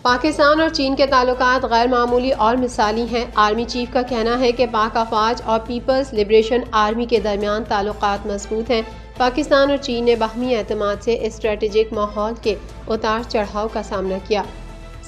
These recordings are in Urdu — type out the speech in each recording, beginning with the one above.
پاکستان اور چین کے تعلقات غیر معمولی اور مثالی ہیں۔ آرمی چیف کا کہنا ہے کہ پاک افواج اور پیپلز لبریشن آرمی کے درمیان تعلقات مضبوط ہیں۔ پاکستان اور چین نے باہمی اعتماد سے اسٹریٹجک ماحول کے اتار چڑھاؤ کا سامنا کیا۔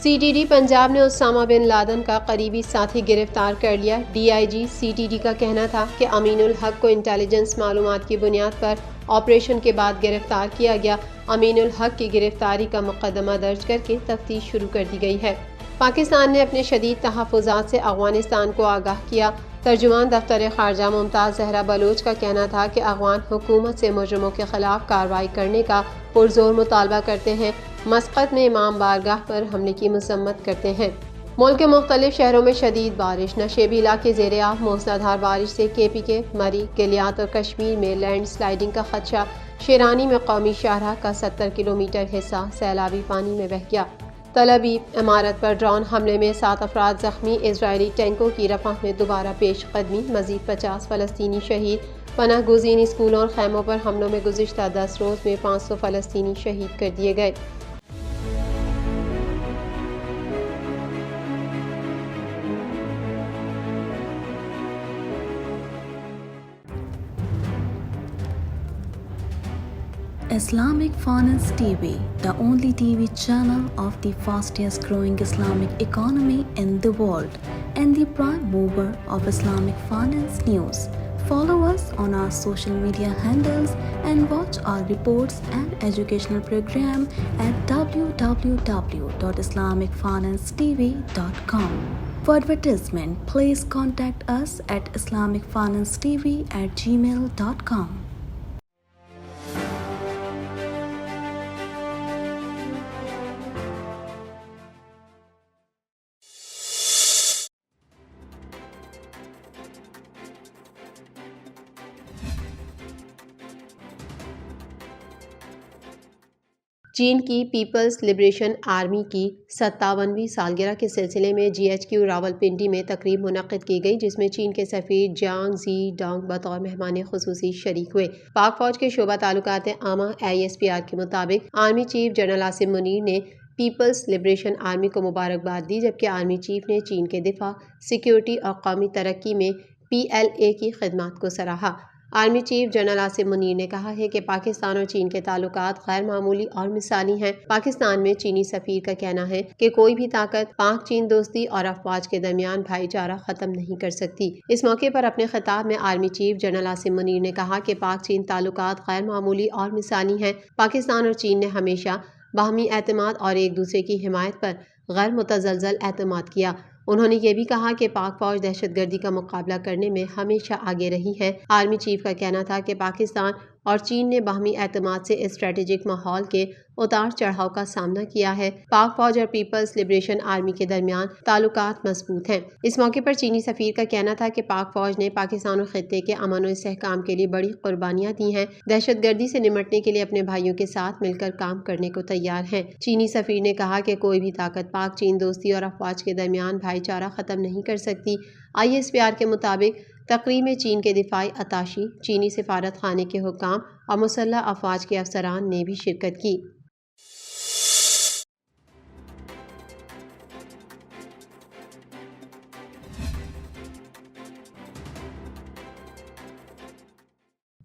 سی ٹی ڈی پنجاب نے اسامہ بن لادن کا قریبی ساتھی گرفتار کر لیا۔ D I G C T D کا کہنا تھا کہ امین الحق کو انٹیلیجنس معلومات کی بنیاد پر آپریشن کے بعد گرفتار کیا گیا۔ امین الحق کی گرفتاری کا مقدمہ درج کر کے تفتیش شروع کر دی گئی ہے۔ پاکستان نے اپنے شدید تحفظات سے افغانستان کو آگاہ کیا۔ ترجمان دفتر خارجہ ممتاز زہرا بلوچ کا کہنا تھا کہ افغان حکومت سے مجرموں کے خلاف کارروائی کرنے کا پرزور مطالبہ کرتے ہیں۔ مسقط میں امام بارگاہ پر حملے کی مذمت کرتے ہیں۔ ملک کے مختلف شہروں میں شدید بارش، نشیبی علاقے زیر آب۔ موسلا دھار بارش سے کے پی کے، مری، گلیات اور کشمیر میں لینڈ سلائیڈنگ کا خدشہ۔ شیرانی میں قومی شاہراہ کا 70 کلومیٹر حصہ سیلابی پانی میں بہہ گیا۔ تل ابیب، عمارت پر ڈرون حملے میں 7 افراد زخمی۔ اسرائیلی ٹینکوں کی رفح میں دوبارہ پیش قدمی، مزید 50 فلسطینی شہید۔ پناہ گزین اسکولوں اور خیموں پر حملوں میں گزشتہ 10 روز میں 500 فلسطینی شہید کر دیے گئے۔ Islamic Finance TV, the only TV channel of the fastest growing Islamic economy in the world and the prime mover of Islamic finance news. Follow us on our social media handles and watch our reports and educational program at www.islamicfinancetv.com. For advertisement, please contact us at islamicfinancetv@gmail.com. چین کی پیپلز لبریشن آرمی کی 57ویں سالگرہ کے سلسلے میں جی ایچ کیو راولپنڈی میں تقریب منعقد کی گئی، جس میں چین کے سفیر جانگ زی ڈانگ بطور مہمان خصوصی شریک ہوئے۔ پاک فوج کے شعبہ تعلقات عامہ ISPR کے مطابق army chief general Asim Munir نے پیپلز لبریشن آرمی کو مبارکباد دی، جبکہ آرمی چیف نے چین کے دفاع، سیکیورٹی اور قومی ترقی میں PLA کی خدمات کو سراہا۔ Army chief general Asim Munir نے کہا ہے کہ پاکستان اور چین کے تعلقات غیر معمولی اور مثالی ہیں۔ پاکستان میں چینی سفیر کا کہنا ہے کہ کوئی بھی طاقت پاک چین دوستی اور افواج کے درمیان بھائی چارہ ختم نہیں کر سکتی۔ اس موقع پر اپنے خطاب میں army chief general Asim Munir نے کہا کہ پاک چین تعلقات غیر معمولی اور مثالی ہیں۔ پاکستان اور چین نے ہمیشہ باہمی اعتماد اور ایک دوسرے کی حمایت پر غیر متزلزل اعتماد کیا۔ انہوں نے یہ بھی کہا کہ پاک فوج دہشت گردی کا مقابلہ کرنے میں ہمیشہ آگے رہی ہے۔ آرمی چیف کا کہنا تھا کہ پاکستان اور چین نے باہمی اعتماد سے اسٹریٹجک ماحول کے اتار چڑھاؤ کا سامنا کیا ہے۔ پاک فوج اور پیپلز لبریشن آرمی کے درمیان تعلقات مضبوط ہیں۔ اس موقع پر چینی سفیر کا کہنا تھا کہ پاک فوج نے پاکستان اور خطے کے امن و استحکام کے لیے بڑی قربانیاں دی ہیں، دہشت گردی سے نمٹنے کے لیے اپنے بھائیوں کے ساتھ مل کر کام کرنے کو تیار ہیں۔ چینی سفیر نے کہا کہ کوئی بھی طاقت پاک چین دوستی اور افواج کے درمیان بھائی چارہ ختم نہیں کر سکتی۔ ISPR کے مطابق تقریب میں چین کے دفاعی اتاشی، چینی سفارت خانے کے حکام اور مسلح افواج کے افسران نے بھی شرکت کی۔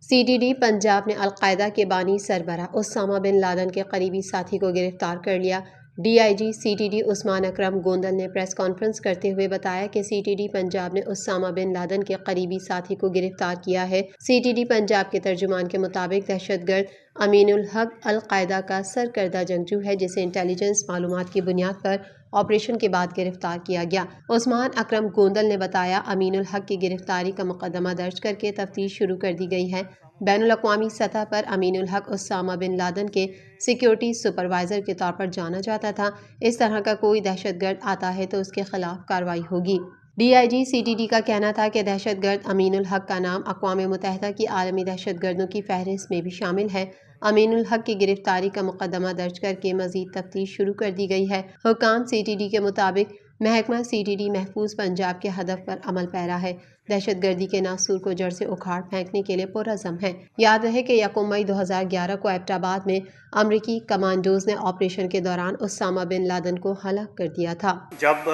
CTD پنجاب نے القاعدہ کے بانی سربراہ اسامہ بن لادن کے قریبی ساتھی کو گرفتار کر لیا۔ DIG CTD عثمان اکرم گوندل نے پریس کانفرنس کرتے ہوئے بتایا کہ CTD پنجاب نے اسامہ بن لادن کے قریبی ساتھی کو گرفتار کیا ہے۔ CTD پنجاب کے ترجمان کے مطابق دہشت گرد امین الحق القاعدہ کا سرکردہ جنگجو ہے، جسے انٹیلیجنس معلومات کی بنیاد پر آپریشن کے بعد گرفتار کیا گیا۔ عثمان اکرم گوندل نے بتایا امین الحق کی گرفتاری کا مقدمہ درج کر کے تفتیش شروع کر دی گئی ہے۔ بین الاقوامی سطح پر امین الحق اسامہ بن لادن کے سیکیورٹی سپروائزر کے طور پر جانا جاتا تھا۔ اس طرح کا کوئی دہشت گرد آتا ہے تو اس کے خلاف کارروائی ہوگی۔ DIG CTD کا کہنا تھا کہ دہشت گرد امین الحق کا نام اقوام متحدہ کی عالمی دہشت گردوں کی فہرست میں بھی شامل ہے۔ امین الحق کی گرفتاری کا مقدمہ درج کر کے مزید تفتیش شروع کر دی گئی ہے۔ حکام CTD کے مطابق محکمہ CTD محفوظ پنجاب کے ہدف پر عمل پیرا ہے، دہشت گردی کے ناسور کو جڑ سے اکھاڑ پھینکنے کے لیے پرعزم ہے۔ یاد رہے کہ 1 مئی 2011 کو ایبٹ آباد میں امریکی کمانڈوز نے آپریشن کے دوران اسامہ بن لادن کو ہلاک کر دیا تھا۔ جب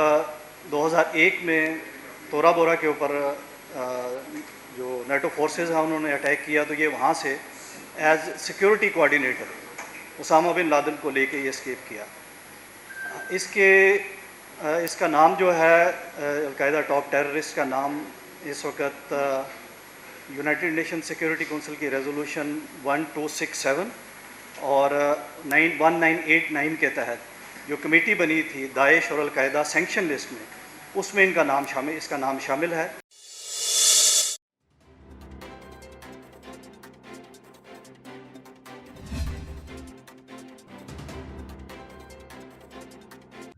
2001 میں تورا بورا کے اوپر جو نیٹو فورسز ہیں انہوں نے اٹیک کیا تو یہ وہاں سے as security coordinator Osama bin Laden کو لے کے یہ اسکیپ کیا۔ اس کا نام جو ہے القاعدہ ٹاپ ٹیررسٹ کا نام اس وقت یونائٹڈ نیشن سیکیورٹی کونسل کی ریزولوشن 1267 اور 1989 کے تحت جو کمیٹی بنی تھی داعش اور القاعدہ سینکشن لسٹ میں، اس میں اس کا نام شامل ہے۔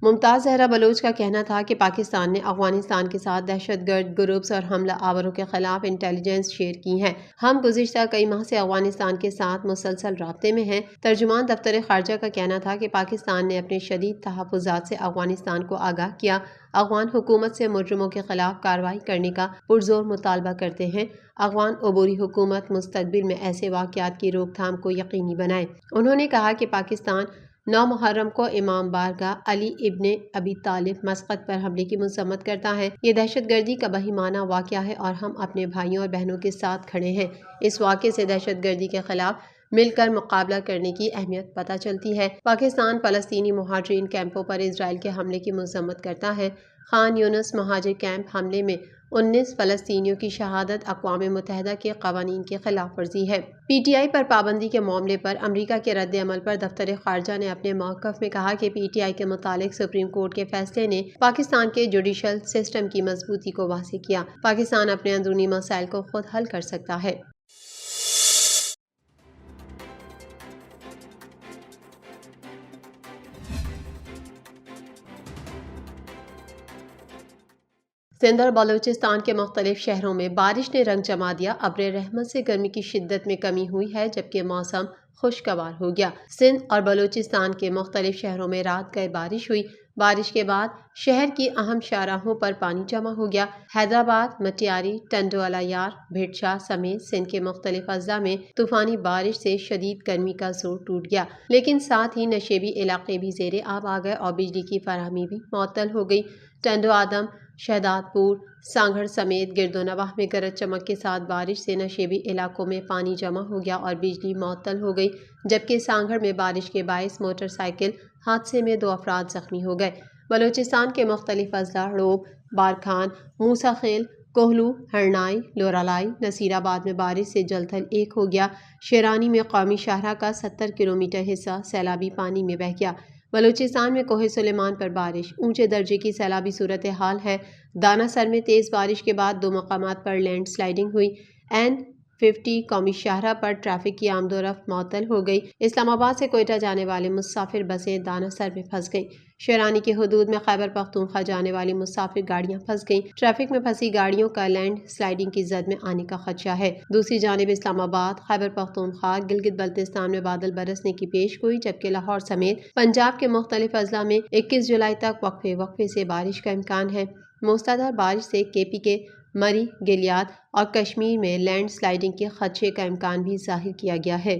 ممتاز زہرا بلوچ کا کہنا تھا کہ پاکستان نے افغانستان کے ساتھ دہشت گرد گروپس اور حملہ آوروں کے خلاف انٹیلیجنس شیئر کی ہیں۔ ہم گزشتہ کئی ماہ سے افغانستان کے ساتھ مسلسل رابطے میں ہیں۔ ترجمان دفتر خارجہ کا کہنا تھا کہ پاکستان نے اپنے شدید تحفظات سے افغانستان کو آگاہ کیا۔ افغان حکومت سے مجرموں کے خلاف کارروائی کرنے کا پرزور مطالبہ کرتے ہیں۔ افغان عبوری حکومت مستقبل میں ایسے واقعات کی روک تھام کو یقینی بنائے۔ انہوں نے کہا کہ پاکستان 9 محرم کو امام بارگاہ علی ابن ابی طالب مسقط پر حملے کی مذمت کرتا ہے۔ یہ دہشت گردی کا بہیمانہ واقعہ ہے اور ہم اپنے بھائیوں اور بہنوں کے ساتھ کھڑے ہیں۔ اس واقعے سے دہشت گردی کے خلاف مل کر مقابلہ کرنے کی اہمیت پتہ چلتی ہے۔ پاکستان فلسطینی مہاجرین کیمپوں پر اسرائیل کے حملے کی مذمت کرتا ہے۔ خان یونس مہاجر کیمپ حملے میں 19 فلسطینیوں کی شہادت اقوام متحدہ کے قوانین کی خلاف ورزی ہے۔ PTI پر پابندی کے معاملے پر امریکہ کے رد عمل پر دفتر خارجہ نے اپنے موقف میں کہا کہ PTI کے متعلق سپریم کورٹ کے فیصلے نے پاکستان کے جوڈیشل سسٹم کی مضبوطی کو واضح کیا۔ پاکستان اپنے اندرونی مسائل کو خود حل کر سکتا ہے۔ سندھ اور بلوچستان کے مختلف شہروں میں بارش نے رنگ جما دیا۔ ابر رحمت سے گرمی کی شدت میں کمی ہوئی ہے جبکہ موسم خوشگوار ہو گیا۔ سندھ اور بلوچستان کے مختلف شہروں میں رات گئے بارش ہوئی۔ بارش کے بعد شہر کی اہم شاہراہوں پر پانی جمع ہو گیا۔ حیدرآباد، مٹیاری، ٹنڈو الایار، بھٹشاہ سمیت سندھ کے مختلف اضلاع میں طوفانی بارش سے شدید گرمی کا زور ٹوٹ گیا، لیکن ساتھ ہی نشیبی علاقے بھی زیر آب آ گئے اور بجلی کی فراہمی بھی معطل ہو گئی۔ ٹنڈو آدم، شہداد پور، سانگھڑ سمیت گرد و نواح میں گرج چمک کے ساتھ بارش سے نشیبی علاقوں میں پانی جمع ہو گیا اور بجلی معطل ہو گئی، جبکہ سانگھڑ میں بارش کے باعث موٹر سائیکل حادثے میں 2 افراد زخمی ہو گئے۔ بلوچستان کے مختلف اضلاع روب، بارکھان، موسیٰ خیل، کوہلو، ہرنائی، لورالائی، نصیر آباد میں بارش سے جل تھل ایک ہو گیا۔ شیرانی میں قومی شاہراہ کا 70 کلومیٹر حصہ سیلابی پانی میں بہہ گیا۔ بلوچستان میں کوہ سلیمان پر بارش، اونچے درجے کی سیلابی صورتحال ہے۔ دانا سر میں تیز بارش کے بعد 2 مقامات پر لینڈ سلائیڈنگ ہوئی۔ N50 قومی شاہراہ پر ٹریفک کی آمد و رفت معطل ہو گئی۔ اسلام آباد سے کوئٹہ جانے والے مسافر بسیں دانا سر میں پھنس گئیں۔ شیرانی کی حدود میں خیبر پختونخوا جانے والی مسافر گاڑیاں پھنس گئیں۔ ٹریفک میں پھنسی گاڑیوں کا لینڈ سلائیڈنگ کی زد میں آنے کا خدشہ ہے۔ دوسری جانب اسلام آباد، خیبر پختونخوا، گلگت بلتستان میں بادل برسنے کی پیش گوئی، جبکہ لاہور سمیت پنجاب کے مختلف اضلاع میں 21 جولائی تک وقفے سے بارش کا امکان ہے۔ موسلادھار بارش سے KP کے مری، گلیات اور کشمیر میں لینڈ سلائیڈنگ کے خدشے کا امکان بھی ظاہر کیا گیا ہے۔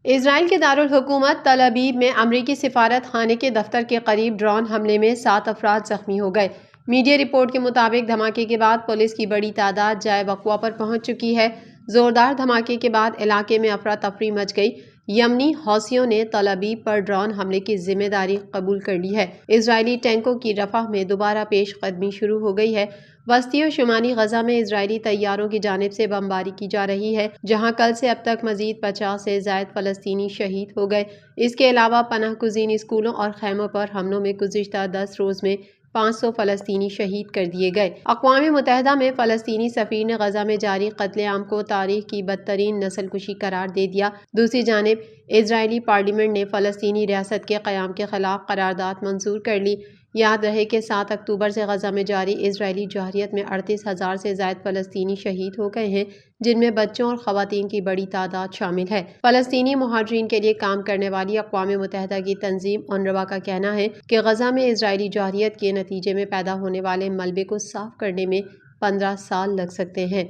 اسرائیل کے دارالحکومت تل ابیب میں امریکی سفارت خانے کے دفتر کے قریب ڈرون حملے میں 7 افراد زخمی ہو گئے۔ میڈیا رپورٹ کے مطابق دھماکے کے بعد پولیس کی بڑی تعداد جائے وقوع پر پہنچ چکی ہے۔ زوردار دھماکے کے بعد علاقے میں افراتفری مچ گئی۔ یمنی حوثیوں نے تل ابیب پر ڈرون حملے کی ذمہ داری قبول کر لی ہے۔ اسرائیلی ٹینکوں کی رفح میں دوبارہ پیش قدمی شروع ہو گئی ہے۔ وسطی و شمالی غزہ میں اسرائیلی طیاروں کی جانب سے بمباری کی جا رہی ہے، جہاں کل سے اب تک مزید 50 سے زائد فلسطینی شہید ہو گئے۔ اس کے علاوہ پناہ گزین اسکولوں اور خیموں پر حملوں میں گزشتہ 10 روز میں 500 فلسطینی شہید کر دیے گئے۔ اقوام متحدہ میں فلسطینی سفیر نے غزہ میں جاری قتل عام کو تاریخ کی بدترین نسل کشی قرار دے دیا۔ دوسری جانب اسرائیلی پارلیمنٹ نے فلسطینی ریاست کے قیام کے خلاف قرارداد منظور کر لی۔ یاد رہے کہ 7 اکتوبر سے غزہ میں جاری اسرائیلی جارحیت میں 38,000 سے زائد فلسطینی شہید ہو گئے ہیں، جن میں بچوں اور خواتین کی بڑی تعداد شامل ہے۔ فلسطینی مہاجرین کے لیے کام کرنے والی اقوام متحدہ کی تنظیم اونروا کا کہنا ہے کہ غزہ میں اسرائیلی جارحیت کے نتیجے میں پیدا ہونے والے ملبے کو صاف کرنے میں 15 سال لگ سکتے ہیں۔